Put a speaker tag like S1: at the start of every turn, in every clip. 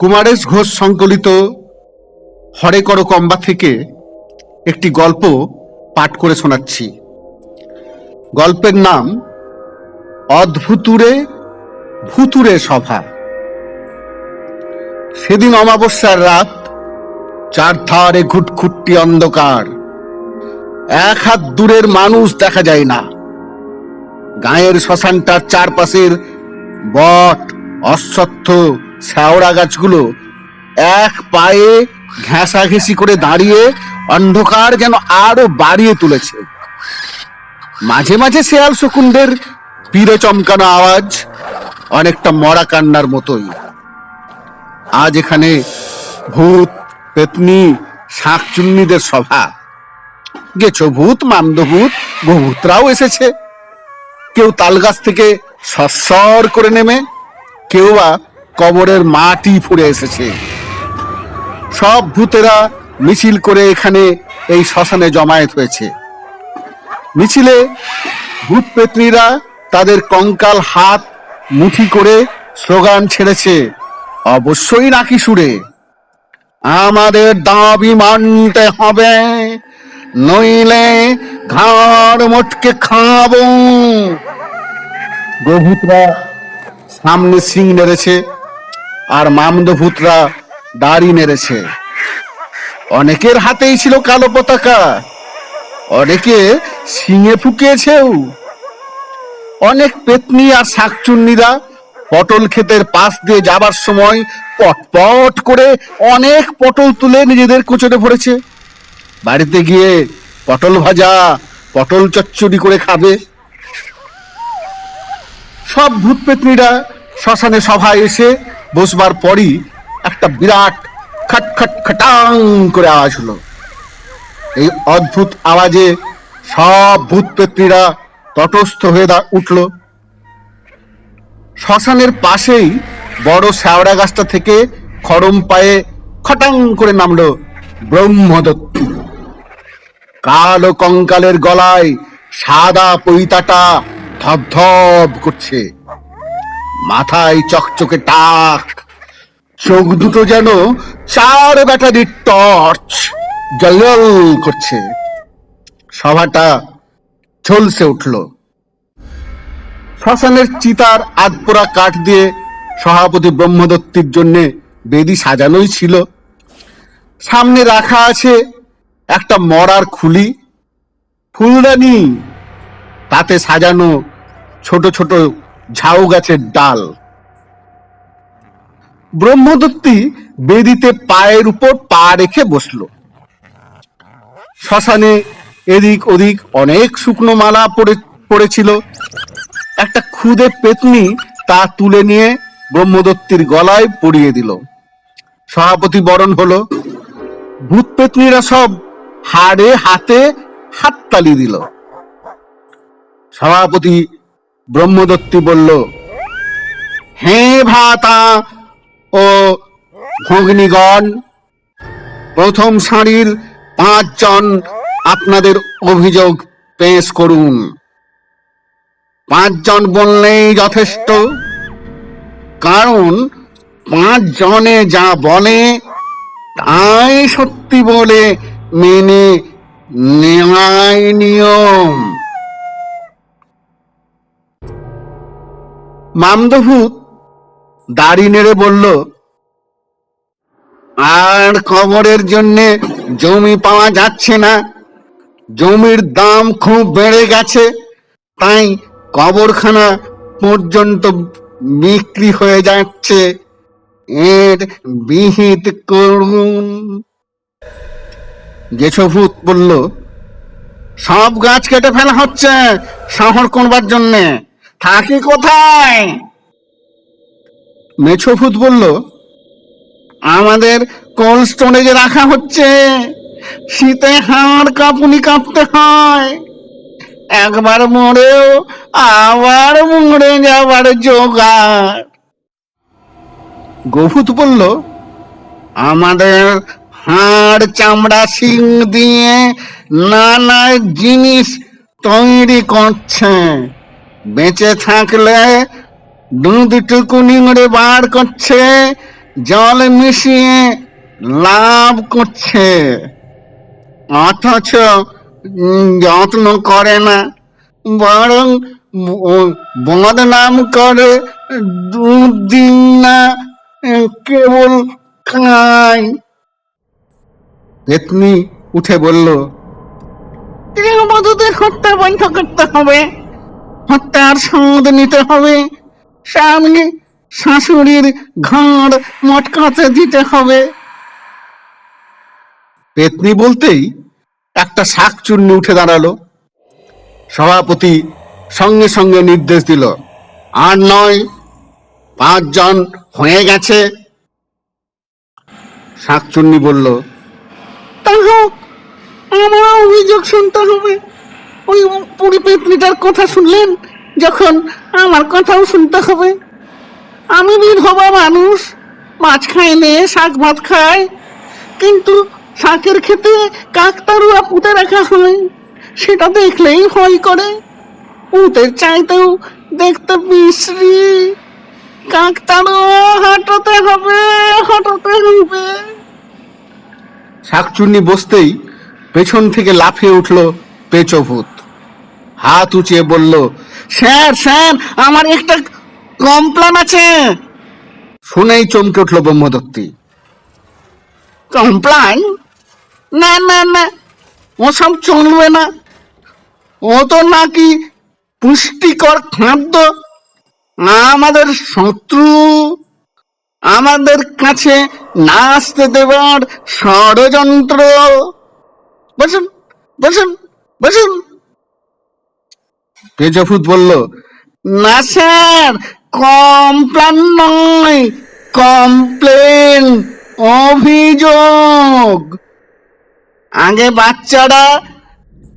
S1: কুমারেশ ঘোষ সংকলিত হরে কর কম্বা থেকে একটি গল্প পাঠ করে শোনাচ্ছি। গল্পের নাম অদ্ভুতুরে ভুতুরে সভা। সেদিন অমাবস্যার রাত, চারধারে ঘুটঘুটটি অন্ধকার, এক হাত দূরের মানুষ দেখা যায় না। গায়ের শ্মশানটার চারপাশের বট, অশ্বত্থ, শ্যাওড়া গাছগুলো এক পায়ে ঘেঁষাঘেঁষি করে দাঁড়িয়ে অন্ধকার যেন আরো বাড়িয়ে তুলেছে। মাঝে মাঝে শেয়াল শকুনদের পিড়ে চমকানো আওয়াজ, অনেকটা মরা কান্নার মতোই। আজ এখানে ভূত, পেতনি, শাঁকচুন্নিদের সভা। গেছো ভূত, মামদভূত, গোভূতরাও এসেছে। কেউ তালগাছ থেকে সরসর করে নেমে, কেউ বা কবরের মাটি ফুঁড়ে এসেছে। সব ভূতেরা মিছিল করে এখানে এই শ্মশানে জমায়েত হয়েছে। মিছিলে ভূত পেতনিরা তাদের কঙ্কাল হাত মুঠি করে স্লোগান ছেড়েছে, অবশ্যই নাকি সুরে, আমাদের দাবি মানতে হবে, নইলে ঘাড় মোটকে খাবো। গোভূতরা সামনে সিং নেড়েছে, আর মামদভূতরা দাড়ি নেড়েছে। অনেকের হাতেই ছিল কালো পতাকা, অনেকে সিংয়ে ফুকিয়েছেও। অনেক পেতনি আর শাকচুন্নিরা পটল ক্ষেতের পাশ দিয়ে যাবার সময় পটপট করে অনেক পটল তুলে নিজেদের কোচরে ভরেছে। বাড়িতে গিয়ে পটল ভাজা, পটল চচ্চড়ি করে খাবে। সব ভূত পেতনিরা শ্মশানে সভায় এসে বসবার পরই একটা বিরাট খটখট খটাং করে আওয়াজ হলো। এই অদ্ভুত আওয়াজে সব ভূত পেতনিরা তটস্থ হয়ে উঠল। শ্মশানের পাশেই বড় শ্যাওড়া গাছটা থেকে খড়ম পায়ে খটাং করে নামলো ব্রহ্মদত্ত। কালো কঙ্কালের গলায় সাদা পৈতাটা ধপধপ করছে, মাথায় চকচকে টাক, চোখ দুটো যেন 4 ব্যাটারির টর্চ জ্বলজ্বল করছে। সভাটা ঝলসে উঠল। শ্মশানের চিতার আধপোড়া কাঠ দিয়ে সভাপতি ব্রহ্মদত্তির জন্য বেদি সাজানোই ছিল। সামনে রাখা আছে একটা মরার খুলি, ফুলদানি, তাতে সাজানো ছোট ছোট ঝাউ গাছের ডাল। ব্রহ্মদত্তি বেদিতে পায়ের উপর পা রেখে বসল। শ্মশানে এদিক ওদিক অনেক শুকনো মালা পড়েছিল। একটা খুদে পেতনি তা তুলে নিয়ে ব্রহ্মদত্তির গলায় পরিয়ে দিল। সভাপতি বরণ হলো। ভূত পেতনিরা সব হাড়ে হাতে হাততালি দিল। সভাপতি ব্রহ্মদত্তি বলল, হে ভাতা ও ভগ্নীগণ, প্রথম সারির 5 জন আপনাদের অভিযোগ পেশ করুন। 5 জন বললেই যথেষ্ট, কারণ 5 জনে যা বলে তাই সত্যি বলে মেনে নেওয়াই নিয়ম। মামদভূত দাড়ি নেড়ে বলল, আর কবরের জন্য জমি পাওয়া যাচ্ছে না, জমির দাম খুব বেড়ে গেছে, তাই কবরখানা পর্যন্ত বিক্রি হয়ে যাচ্ছে, এর বিহিত করুন। গেছভূত বলল, সব গাছ কেটে ফেলা হচ্ছে শহর করবার জন্যে, থাকি কোথায়? মেছভূত বলল, আমাদের কোল্ড স্টোরেজে রাখা হচ্ছে, শীতে হাড় কাঁপুনি কাঁপতে হয়, একবার মরেও আবার মরে যাবার জোগাড়। গোভূত বলল, আমাদের হাড় চামড়া শিং দিয়ে নানা জিনিস তৈরি করছে, বেঁচে থাকলে দুধটুকু নিংড়ে বার করছে, জল মিশিয়ে লাভ করছে, অথচ যত্ন করে না, বরং বদনাম করে। দুধ দিন না, কেবল খায়। পেতনি উঠে বলল, গৃহবধূদের হত্যা বন্ধ করতে হবে, হত্যার শোধ নিতে হবে, স্বামী শাশুড়ির ঘর মটকাতে দিতে হবে। পেতনি বলতেই একটা শাকচুন্নি উঠে দাঁড়ালো। সভাপতি সঙ্গে সঙ্গে নির্দেশ দিল, আর নয়, 5 জন হয়ে গেছে। শাকচুন্নি বলল, তা হোক, আমার অভিযোগ শুনতে হবে। ওই পুরি পেতনিটার কথা শুনলেন যখন, আমার কথাও শুনতে হবে। আমি বিধবা মানুষ, মাছ খাই নে, শাক ভাত খাই, কিন্তু শাকের খেতে কাকতারুয়া পুঁতে রাখা হয়, সেটা দেখলেই ভয় করে। পুঁতের চাইতেও দেখতে বিশ্রী। কাকতারুয়া হটাতে হবে, হটাতে হবে। শাকচুন্নি বসতেই পেছন থেকে লাফিয়ে উঠল পেচভূত। হাত উঁচিয়ে বলল, স্যার স্যার, আমার একটা কমপ্লেন আছে। শুনেই চমকে উঠল ব্রহ্মদত্তি। কমপ্লেন? না না না, ওসব চলবে না। ও তো নাকি পুষ্টিকর খাদ্য, আমাদের শত্রু, আমাদের কাছে না আসতে দেবার ষড়যন্ত্র। বসুন বসুন বসুন। পেজভূত বলল, না স্যার, কমপ্লেন নয়, কমপ্লেন, অভিযোগ। আগে বাচ্চারা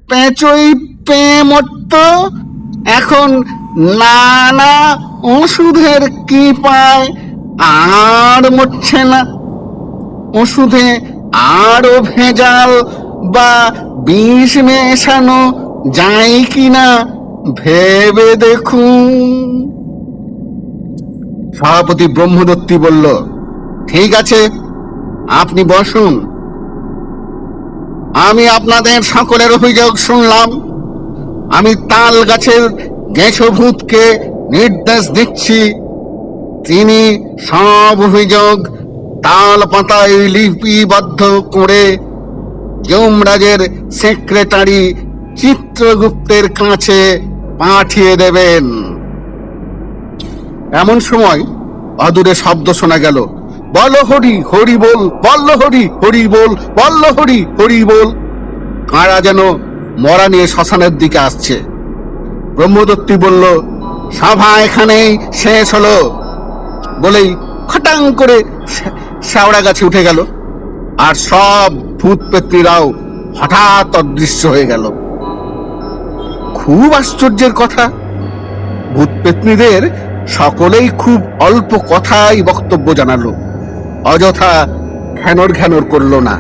S1: পেঁচোই পেয়ে মরত, এখন নানা ওষুধের কি পায় আর মরছে না। ওষুধে আরো ভেজাল বা বিষ মেশানো যায় কিনা ভেবে দেখুন। সভাপতি ব্রহ্মদত্তি বলল, ঠিক আছে, আপনি বসুন। আমি আপনাদের সকলের অভিযোগ শুনলাম। আমি তাল গাছের গেছভূতকে নির্দেশ দিচ্ছি, তিনি সব অভিযোগ তাল পাতায় লিপিবদ্ধ করে যমরাজের সেক্রেটারি চিত্রগুপ্তের কাছে পাঠিয়ে দেবেন। এমন সময় অদূরে শব্দ শোনা গেল, বল হরি হরি বল, বল হরি হরি বল, বল হরি হরি বল। কারা যেন মরা নিয়ে শ্মশানের দিকে আসছে। ব্রহ্মদত্তি বলল, সভা এখানেই শেষ হলো বলেই খটাং করে শেওড়া গাছে উঠে গেল, আর সব ভূত পেত্নীরাও হঠাৎ অদৃশ্য হয়ে গেল। খুব আশ্চর্যের কথা, ভূত পেত্নীদের সকলেই খুব অল্প কথাই বক্তব্য জানালো, অযথা ঘ্যানর ঘ্যানর করলো না।